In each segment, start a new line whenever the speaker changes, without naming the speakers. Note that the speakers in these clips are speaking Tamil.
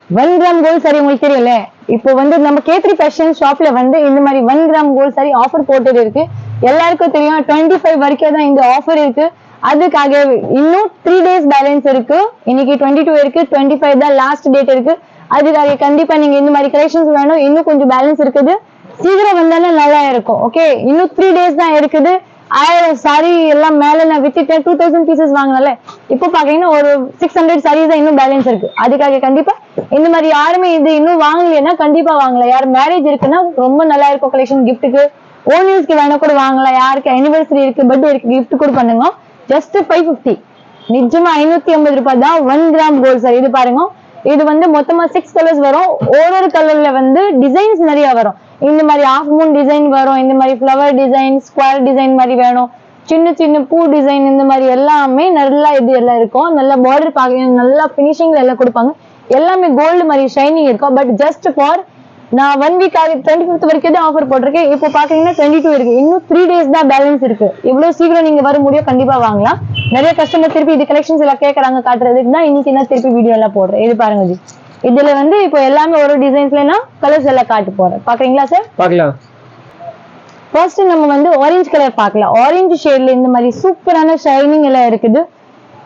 1 கிராம் கோல்ட் சாரி உங்களுக்கு தெரியல, இப்போ வந்து நம்ம K3 ஃபேஷன் ஷாப்ல வந்து இந்த மாதிரி 1 கிராம் கோல்ட் சாரி ஆஃபர் போட்டது இருக்கு. எல்லாருக்கும் தெரியும் 25 வரைக்கும் தான் இந்த ஆஃபர் இருக்கு. அதுக்காக இன்னும் 3 days பேலன்ஸ் இருக்கு. இன்னைக்கு 22 இருக்கு, 25 தான் லாஸ்ட் டேட் இருக்கு. அதுக்காக கண்டிப்பா நீங்க இந்த மாதிரி கலெக்ஷன்ஸ் வேணும், இன்னும் கொஞ்சம் பேலன்ஸ் இருக்குது, சீக்கிரம் வந்தாலும் நல்லா இருக்கும். ஓகே, இன்னும் 3 days தான் இருக்குது. 1000 சாரி எல்லாம் மேல நான் வித்துட்டேன், 2000 பீசஸ் வாங்கினால இப்போ பாத்தீங்கன்னா ஒரு 600 சாரீஸ் தான் இன்னும் பேலன்ஸ் இருக்கு. அதுக்காக கண்டிப்பா இந்த மாதிரி யாருமே இது இன்னும் வாங்கலைன்னா கண்டிப்பா வாங்கலாம். யார் மேரேஜ் இருக்குன்னா ரொம்ப நல்லா இருக்கும் கலெக்ஷன், கிஃப்ட்டுக்கு ஓன் யூஸ்க்கு வேணா கூட வாங்கலாம். யாருக்கு அனிவர்சரி இருக்கு, பர்த்டே இருக்கு, கிஃப்ட் கூட பண்ணுங்க. ஜஸ்ட் 550, நிஜமா 550 ரூபாய் தான் 1 கிராம் கோல்ட் சாரி. இது பாருங்க, இது வந்து மொத்தமா 6 கலர்ஸ் வரும். ஒரு கலர்ல வந்து டிசைன்ஸ் நிறைய வரும். இந்த மாதிரி ஆஃப் மூன் டிசைன் வரும், இந்த மாதிரி ஃப்ளவர் டிசைன், ஸ்கொயர் டிசைன் மாதிரி வேணும், சின்ன சின்ன பூ டிசைன், இந்த மாதிரி எல்லாமே நல்லா இது எல்லாம் இருக்கும். நல்லா பார்டர் பாக்குறீங்க, நல்லா பினிஷிங்ல எல்லாம் கொடுப்பாங்க. எல்லாமே கோல்டு மாதிரி ஷைனிங் இருக்கும். பட் ஜஸ்ட் ஃபார் நான் 1 வீக் ஆகி 25 வரைக்கும் தான் ஆஃபர் போட்டிருக்கேன். இப்போ பாத்தீங்கன்னா 22 இருக்கு, இன்னும் 3 days தான் பேலன்ஸ் இருக்கு. இவ்வளவு சீக்கிரம் நீங்க வர முடியும், கண்டிப்பா வாங்கலாம். நிறைய கஸ்டமர் திருப்பி இது கலெக்ஷன்ஸ் எல்லாம் கேட்கறாங்க, காட்டுறதுக்கு தான் இன்னைக்கு நான் திருப்பி வீடியோ எல்லாம் போடுறேன். இது பாருங்க ஜி, இதுல வந்து இப்போ எல்லாமே ஒரு டிசைன்ஸ்ல நான் கலர்ஸ் எல்லாம் காட்டு போறேன். பாக்குறீங்களா சார்? பார்க்கலாம். ஃபர்ஸ்ட் நம்ம வந்து ஆரஞ்சு கலர் பார்க்கலாம். ஆரஞ்சு ஷேட்ல இந்த மாதிரி சூப்பரான ஷைனிங் எல்லாம் இருக்குது.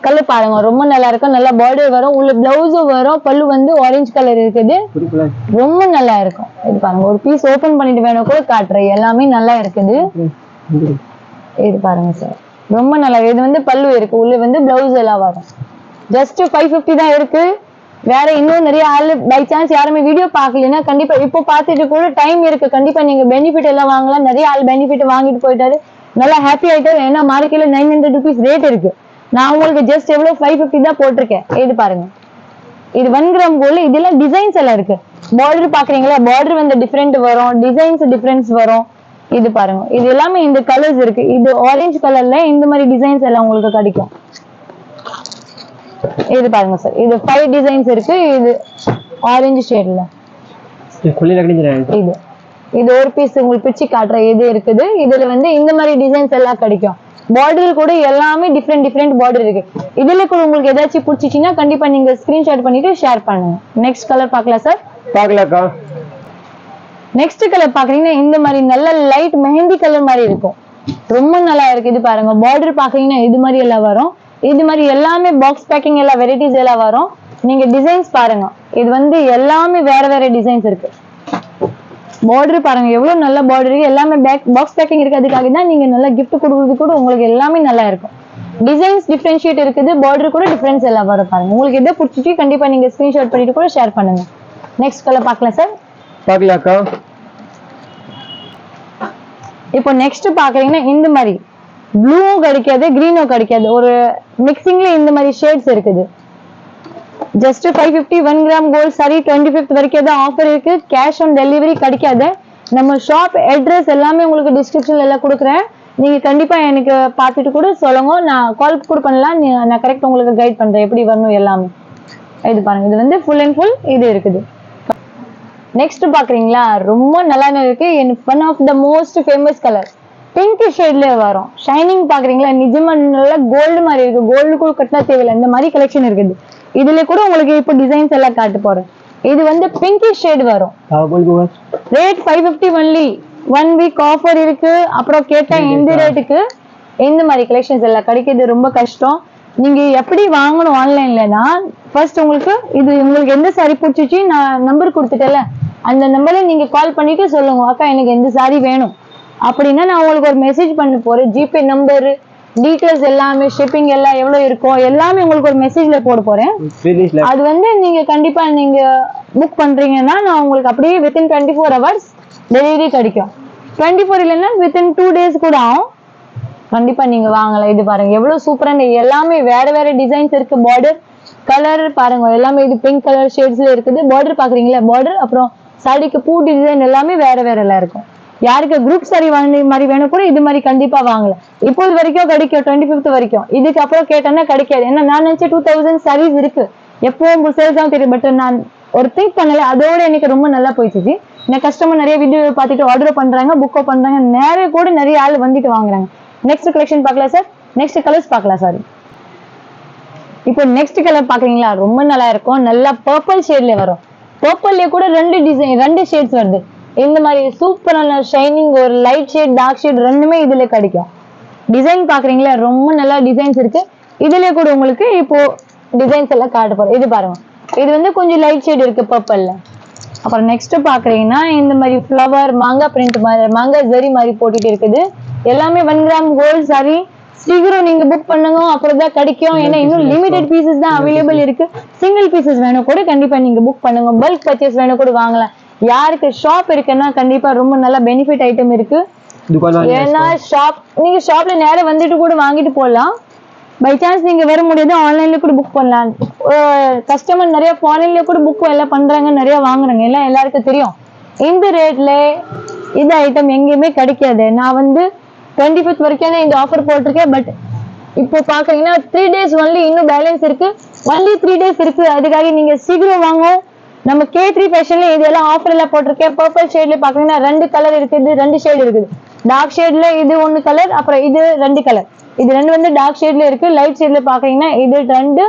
கலர் பாருங்க, ரொம்ப நல்லா இருக்கும். நல்லா பார்டர் வரும், உள்ள பிளவுஸும் வரும், பல்லு வந்து ஆரஞ்சு கலர் இருக்குது, ரொம்ப நல்லா இருக்கும். இது பாருங்க, ஒரு பீஸ் ஓபன் பண்ணிட்டு வேணும் கூட காட்டுறேன். எல்லாமே நல்லா இருக்குது. இது பாருங்க சார், ரொம்ப நல்லா. இது வந்து பல்லு இருக்கு, உள்ள வந்து பிளவுஸ் எல்லாம் வரும். ஜஸ்ட் 550 தான் இருக்கு. வேற இன்னும் நிறைய ஆள் பை சான்ஸ் யாருமே வீடியோ பார்க்கலன்னா கண்டிப்பா இப்போ பார்த்துட்டு கூட டைம் இருக்கு, கண்டிப்பா நீங்க பெனிஃபிட் எல்லாம் வாங்கலாம். நிறைய ஆள் பெனிஃபிட் வாங்கிட்டு போயிட்டாரு, நல்லா ஹாப்பி ஆயிட்டாரு. ஏன்னா மார்க்கெட்ல 900 rupees ரேட் இருக்கு. நான் உங்களுக்கு ஜஸ்ட் எவ்வளவு 550 தான் போட்டிருக்கேன். இது பாருங்க, இது 1 கிராம் கோல்டு. இதுல டிசைன்ஸ் எல்லாம் இருக்கு. பார்டர் பாக்குறீங்களா, பார்டர் வந்து டிஃபரெண்ட் வரும், டிசைன்ஸ் டிஃபரன்ஸ் வரும். இது பாருங்க, இது எல்லாமே இந்த கலர்ஸ் இருக்கு. இது ஆரஞ்சு கலர்ல இந்த மாதிரி டிசைன்ஸ் எல்லாம் உங்களுக்கு கிடைக்கும். இது பாருங்க சார், இது 5 டிசைன்ஸ் இருக்கு. இது ஆரஞ்சு ஷேட்ல இது இது ஒரு பீஸ் உங்களுக்கு பிச்சு காட்டுற இது இருக்குது. இதுல வந்து இந்த மாதிரி டிசைன்ஸ் எல்லாம் கிடைக்கும். பார்டர் கூட எல்லாமே டிஃப்ரெண்ட் பார்டர் இருக்கு. இதுல கூட உங்களுக்கு ஏதாச்சும் பிடிச்சிச்சுன்னா கண்டிப்பா நீங்க ஸ்கிரீன்ஷாட் பண்ணிட்டு ஷேர் பண்ணுங்க. நெக்ஸ்ட் கலர் பார்க்கலாம் சார்? பார்க்கலாம்க்கா. நெக்ஸ்ட் கலர் பாக்குறீங்கன்னா இந்த மாதிரி நல்ல லைட் மெஹந்தி கலர் மாதிரி இருக்கும், ரொம்ப நல்லா இருக்கு. இது பாருங்க, பார்டர் பாக்குறீங்கன்னா இது மாதிரி எல்லாம் வரும். இது மாதிரி எல்லாமே பாக்ஸ் பேக்கிங் எல்லாம் வெரைட்டிஸ் எல்லாம் வரும். நீங்க டிசைன்ஸ் பாருங்க, இது வந்து எல்லாமே வேற டிசைன்ஸ் இருக்கு. பார்டர் பாருங்க எவ்வளவு நல்ல பார்டர் இருக்கு, எல்லாமே பாக்ஸ் பேக்கிங் இருக்கு. அதுக்காக தான் நீங்க நல்லா கிஃப்ட் கொடுக்குறது கூட உங்களுக்கு எல்லாமே நல்லா இருக்கும். டிசைன்ஸ் டிஃபரன்ஷியேட் இருக்குது, பார்டர் கூட டிஃபரன்ஸ் எல்லாம் வரும். பாருங்க, உங்களுக்கு எதை பிடிச்சிச்சு கண்டிப்பா நீங்க ஸ்கிரீன்ஷாட் பண்ணிட்டு கூட ஷேர் பண்ணுங்க. நெக்ஸ்ட் கலர் பார்க்கலாம் சார்? பார்க்கலாம்க்கா. இப்போ நெக்ஸ்ட் பாக்குறீங்கன்னா இந்த மாதிரி ப்ளூவும் கிடைக்காது, கிரீனும் கிடைக்காது, ஒரு மிக்சிங்ல இந்த மாதிரி ஷேட்ஸ் இருக்குது. ஜஸ்ட் 550 1 கிராம் கோல்ட் சாரி 25 வரைக்கும் தான் ஆஃபர் இருக்கு. கேஷ் ஆன் டெலிவரி கிடைக்காது. நம்ம ஷாப் அட்ரஸ் எல்லாமே உங்களுக்கு டிஸ்கிரிப்ஷன்ல எல்லாம் கொடுக்குறேன். நீங்க கண்டிப்பா எனக்கு பார்த்துட்டு கூட சொல்லுங்க, நான் கால் கூட பண்ணலாம். நான் கரெக்ட் உங்களுக்கு கைட் பண்றேன் எப்படி வரணும் எல்லாமே. இது பாருங்க, இது வந்து ஃபுல் அண்ட் ஃபுல் இது இருக்குது. நெக்ஸ்ட் பாக்குறீங்களா, ரொம்ப நல்லா இருக்கு. One of the most famous colour pink ஷேட்ல வரும். ஷைனிங் பாக்குறீங்களா, நிஜமா நல்லா கோல்டு மாதிரி இருக்கு. கோல்டு கூட கட்டினா தேவையில்லை, இந்த மாதிரி கலெக்ஷன் இருக்குது. இதுல கூட உங்களுக்கு இப்போ டிசைன்ஸ் எல்லாம் காட்டு போறேன். இது வந்து பிங்க் ஷேட் வரும். Rate 550 only. 1 வீக் ஆஃபர் இருக்கு. அப்புறம் கேட்டா இந்த ரேட்டுக்கு இந்த மாதிரி கலெக்ஷன்ஸ் எல்லாம் கிடைக்கிறது ரொம்ப கஷ்டம். நீங்க எப்படி வாங்கணும் ஆன்லைன்லனா, ஃபர்ஸ்ட் உங்களுக்கு இது உங்களுக்கு எந்த சாரி பிடிச்சிச்சு நான் நம்பர் கொடுத்துட்டேன்ல, அந்த நம்பர்ல நீங்க கால் பண்ணிட்டு சொல்லுங்க, அக்கா எனக்கு எந்த சாரி வேணும் அப்படின்னா நான் உங்களுக்கு ஒரு மெசேஜ் பண்ண போறேன். ஜிபே நம்பர் டீடைல்ஸ் எல்லாமே, ஷிப்பிங் எல்லாம் எவ்வளவு இருக்கும் எல்லாமே உங்களுக்கு ஒரு மெசேஜ்ல போட போறேன். அது வந்து நீங்க கண்டிப்பா நீங்க புக் பண்றீங்கன்னா நான் உங்களுக்கு அப்படியே வித்தின் 24 hours டெலிவரி கிடைக்கும். 24 இல்லைன்னா வித்தின் 2 days கூட ஆகும். கண்டிப்பா நீங்க வாங்கலாம். இது பாருங்க எவ்வளவு சூப்பரான எல்லாமே வேற டிசைன்ஸ் இருக்கு. பார்டர் கலர் பாருங்க, எல்லாமே இது பிங்க் கலர் ஷேட்ஸ்ல இருக்குது. பார்டர் பாக்குறீங்களா, பார்டர் அப்புறம் சாரிக்கு பூ டிசைன் எல்லாமே வேற எல்லாம் இருக்கும். யாருக்கு குரூப் சாரி வாங்க மாதிரி வேணும் கூட இது மாதிரி கண்டிப்பா வாங்கலாம். இப்போது வரைக்கும் கிடைக்கும், 25 வரைக்கும். இதுக்கு அப்புறம் கேட்டோன்னா கிடைக்காது. ஏன்னா நான் நினைச்சேன் 2000 சாரீஸ் இருக்கு, எப்பவும் சேல்ஸ் தான் தெரியும். பட் நான் ஒரு திங்க் பண்ணல, அதோட எனக்கு ரொம்ப நல்லா போயிடுச்சு. இந்த கஸ்டமர் நிறைய வீடியோ பார்த்துட்டு ஆர்டர் பண்றாங்க, புக்கோ பண்றாங்க, நிறைய கூட நிறைய ஆள் வந்துட்டு வாங்குறாங்க. நெக்ஸ்ட் கலெக்ஷன் பார்க்கலாம் சார்? நெக்ஸ்ட் கலர்ஸ் பார்க்கலாம். சாரி, இப்போ நெக்ஸ்ட் கலர் பாக்குறீங்களா, ரொம்ப நல்லா இருக்கும். நல்லா பர்பிள் ஷேட்ல வரும். பர்பிள்லயே கூட 2 டிசைன் 2 ஷேட்ஸ் வருது. இந்த மாதிரி சூப்பரான ஷைனிங் ஒரு லைட் ஷேட் டார்க் ஷேட் ரெண்டுமே இதுல கிடைக்கும். டிசைன் பாக்குறீங்களா, ரொம்ப நல்லா டிசைன்ஸ் இருக்கு. இதுலயே கூட உங்களுக்கு இப்போ டிசைன்ஸ் எல்லாம் காட்ட போறோம். இது பாருங்க, இது வந்து கொஞ்சம் லைட் ஷேட் இருக்கு பர்பிள்ல. அப்புறம் நெக்ஸ்ட் பாக்குறீங்கன்னா இந்த மாதிரி ஃப்ளவர் மாங்கா பிரிண்ட் மாதிரி மாங்கா ஜரி மாதிரி போட்டுட்டு இருக்குது. எல்லாமே 1 கிராம் கோல்ட் சாரி. சீக்கிரம் நீங்க புக் பண்ணுங்க, அப்புறம் தான் கிடைக்கும். ஏன்னா இன்னும் லிமிடெட் பீசஸ் தான் அவைலபிள் இருக்கு. சிங்கிள் பீசஸ் வேணும் கூட கண்டிப்பா நீங்க புக் பண்ணுங்க. பல்க் பர்ச்சேஸ் வேணும் கூட வாங்கலாம். யாருக்கு ஷாப் இருக்குன்னா கண்டிப்பா ரொம்ப நல்ல பெனிஃபிட் ஐட்டம் இருக்கு. ஏன்னா நீங்க ஷாப்ல நேரம் வந்துட்டு கூட வாங்கிட்டு போகலாம். பை சான்ஸ் நீங்க வர முடியாது, ஆன்லைன்ல கூட புக் பண்ணலாம். கஸ்டமர் நிறைய ஃபாரின்ல கூட புக் எல்லாம் பண்றாங்க, நிறைய வாங்குறாங்க, எல்லாம் எல்லாருக்கும் தெரியும். இந்த ரேட்ல இந்த ஐட்டம் எங்கேயுமே கிடைக்காது. நான் வந்து 25th வரைக்கும் தான் இந்த ஆஃபர் போட்டிருக்கேன். பட் இப்போ பாக்குறீங்கன்னா 3 days ஒன்லி இன்னும் பேலன்ஸ் இருக்கு. ஒன்லி 3 days இருக்கு. அதுக்காக நீங்க சீக்கிரம் வாங்க. நம்ம K3 ஃபேஷன்ல இதெல்லாம் ஆஃபர் எல்லாம் போட்டிருக்கேன். பர்பிள் ஷேட்ல பாக்குறீங்கன்னா 2 கலர் இருக்குது, 2 ஷேட் இருக்குது. டார்க் ஷேட்ல இது 1 கலர், அப்புறம் இது 2 கலர். இது 2 வந்து டார்க் ஷேட்ல இருக்கு. லைட் ஷேட்ல பாக்குறீங்கன்னா இது 2,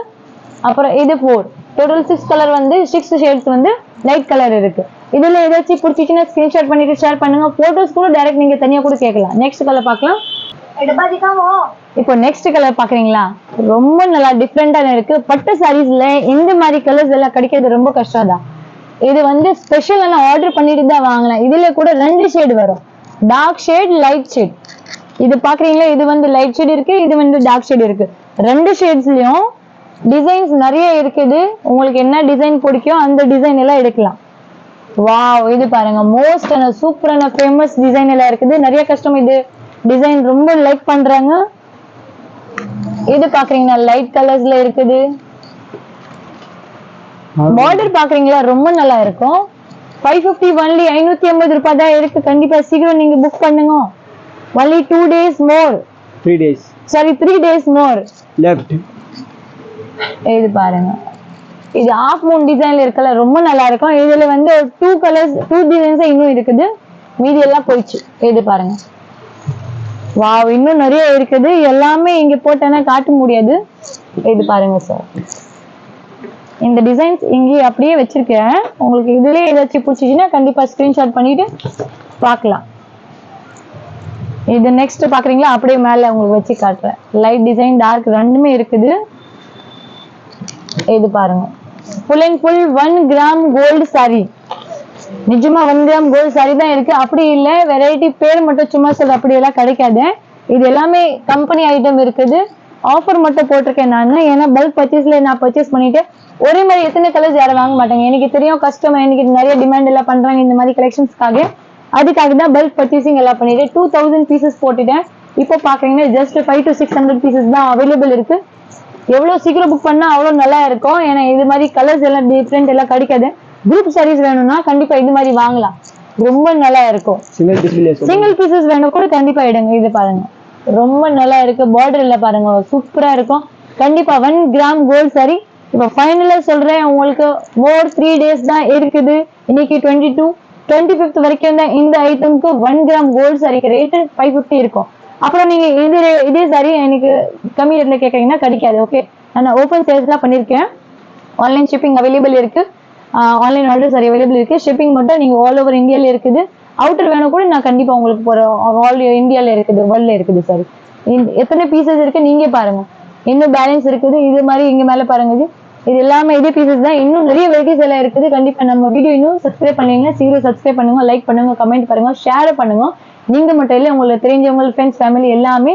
அப்புறம் இது 4. டோட்டல் 6 கலர் வந்து 6 ஷேட்ஸ் வந்து லைட் கலர் இருக்கு. இதுல ஏதாச்சும் பிடிச்சிச்சுன்னா ஸ்கிரீன்ஷாட் பண்ணிட்டு ஷேர் பண்ணுங்க. போட்டோஸ் கூட டைரக்ட் நீங்க தனியா கூட கேட்கலாம். நெக்ஸ்ட் கலர் பார்க்கலாம். இப்போ நெக்ஸ்ட் கலர் பாக்குறீங்களா, ரொம்ப நல்லா டிஃப்ரெண்டா இருக்கு. பட்டு சாரீஸ்ல இந்த மாதிரி கலர்ஸ் எல்லாம் கிடைக்கிறது ரொம்ப கஷ்டம் தான். இது வந்து ஸ்பெஷல் எல்லாம் ஆர்டர் பண்ணிட்டு தான் வாங்கலாம். இதுல கூட 2 ஷேட் வரும், டார்க் ஷேட் லைட் ஷேட். இது பாக்குறீங்களா, இது வந்து லைட் ஷேட் இருக்கு, இது வந்து டார்க் ஷேட் இருக்கு. 2 ஷேட்ஸ்லயும் டிசைன்ஸ் நிறைய இருக்குது. உங்களுக்கு என்ன டிசைன் பிடிக்கும் அந்த டிசைன் எல்லாம் எடுக்கலாம். வாவ், இது பாருங்க, மோஸ்ட் சூப்பரான ஃபேமஸ் டிசைன் எல்லாம் இருக்குது. நிறைய கஸ்டமர் இது டிசைன் ரொம்ப லைக் பண்றாங்க. இது பாக்குறீங்கன்னா லைட் கலர்ஸ்ல இருக்குது. பார்டர் பாக்குறீங்களா, ரொம்ப நல்லா இருக்கும். 550 ஒன்லி 550 ரூபாய் தான் இருக்கு. கண்டிப்பா சீக்கிரம் நீங்க புக் பண்ணுங்க. Only 2 days more.
3 days.
Sorry 3 days more
left.
இது பாருங்க, இது ஆஃப் மூன் டிசைன்ல இருக்கல, ரொம்ப நல்லா இருக்கும். இதுல வந்து 2 கலர்ஸ் 2 டிசைன்ஸ் இன்னும் இருக்குது, மீதி எல்லாம் போயிடுச்சு. இது பாருங்க, வாவ், இன்னும் நிறைய இருக்குது. எல்லாமே இங்க போட்டேன்னா காட்ட முடியாது. இது பாருங்க சார், இந்த டிசைன்ஸ் இங்கே அப்படியே வச்சிருக்கேன். உங்களுக்கு இதுலயே ஏதாச்சும் பிடிச்சிச்சுன்னா கண்டிப்பா ஸ்கிரீன்ஷாட் பண்ணிட்டு பார்க்கலாம். இது நெக்ஸ்ட் பாக்குறீங்களா, அப்படியே மேல உங்களுக்கு வச்சு காட்டுறேன். லைட் டிசைன் டார்க் ரெண்டுமே இருக்குது. இது பாருங்க, full and full 1 gram gold sorry. நிஜமா 1 கிராம் கோல்டு சாரி தான் இருக்கு. அப்படி இல்லை வெரைட்டி பேர் மட்டும் சும்மா சொல்ல அப்படி எல்லாம் கிடைக்காது. இது எல்லாமே கம்பெனி ஐட்டம் இருக்குது. ஆஃபர் மட்டும் போட்டிருக்கேன் நான். ஏன்னா பல்க் பர்ச்சேஸ்ல நான் பர்ச்சேஸ் பண்ணிட்டு ஒரே மாதிரி எத்தனை கலர்ஸ் யாரும் வாங்க மாட்டாங்க. எனக்கு தெரியும் கஸ்டமர் எனக்கு நிறைய டிமாண்ட் எல்லாம் பண்றாங்க இந்த மாதிரி கலெக்ஷன்ஸ்க்காக. அதுக்காக தான் பல்க் பர்ச்சேசிங் எல்லாம் பண்ணிட்டு 2000 பீசஸ் போட்டுட்டேன். இப்போ பாக்குறீங்கன்னா ஜஸ்ட் 500 to 600 பீசஸ் தான் அவைலபிள் இருக்கு. எவ்வளவு சீக்கிரம் புக் பண்ணா அவ்வளவு நல்லா இருக்கும். ஏன்னா இது மாதிரி கலர்ஸ் எல்லாம் டிஃப்ரெண்ட் எல்லாம் கிடைக்காது. குரூப் சாரீஸ் வேணும்னா கண்டிப்பா இது மாதிரி வாங்கலாம், ரொம்ப நல்லா இருக்கும். சிங்கிள் பீசஸ் வேணும் கூட கண்டிப்பா எடுங்க. இது பாருங்க, ரொம்ப நல்லா இருக்கு. பார்டர் எல்லாம் பாருங்க, சூப்பரா இருக்கும். கண்டிப்பா 1 கிராம் கோல்ட் சாரி. இப்ப ஃபைனலா சொல்றேன், உங்களுக்கு மோர் 3 days தான் இருக்குது. இன்னைக்கு 22 25th வரைக்கும் தான் இந்த ஐட்டம்க்கு 1 கிராம் கோல்ட் சாரிக்கு ரேட் 550 இருக்கும். அப்புறம் நீங்க இதே சாரி எனக்கு கம்மி ரேட்ல கேட்கறீங்கன்னா கிடைக்காது. ஓகே, நான் ஓப்பன் சேல்ஸ்லாம் பண்ணிருக்கேன். ஆன்லைன் ஷிப்பிங் அவைலபிள் இருக்கு. ஆன்லைன் ஆர்டர் சாரி அவைலபிள் இருக்கு. ஷிப்பிங் மட்டும் நீங்க ஆல் ஓவர் இந்தியால இருக்குது. அவுட்டர் வேணும் கூட நான் கண்டிப்பா உங்களுக்கு போறேன். ஆல் இந்தியால இருக்குது, வேர்ல்ட்ல இருக்குது. சாரி எத்தனை பீசஸ் இருக்கு நீங்க பாருங்க. இன்னும் பேலன்ஸ் இருக்குது. இது மாதிரி இங்க மேல பாருங்க, இது எல்லாமே இதே பீசஸ் தான். இன்னும் நிறைய வெரைட்டிஸ் எல்லாம் இருக்குது. கண்டிப்பா நம்ம வீடியோ இன்னும் சப்ஸ்கிரைப் பண்ணீங்கன்னா சீக்கிரம் சப்ஸ்கிரைப் பண்ணுங்க, லைக் பண்ணுங்க, கமெண்ட் பண்ணுங்க, ஷேர் பண்ணுங்க. நீங்க மட்டும் இல்லை, உங்களுக்கு தெரிஞ்சவங்க ஃப்ரெண்ட்ஸ் ஃபேமிலி எல்லாமே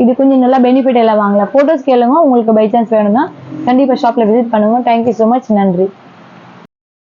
இது கொஞ்சம் நல்லா பெனிஃபிட் எல்லாம் வாங்கலாம். போட்டோஸ் கேளுங்க. உங்களுக்கு பை சான்ஸ் வேணும்னா கண்டிப்பா ஷாப்ல விசிட் பண்ணுங்க. Thank you so much. நன்றி.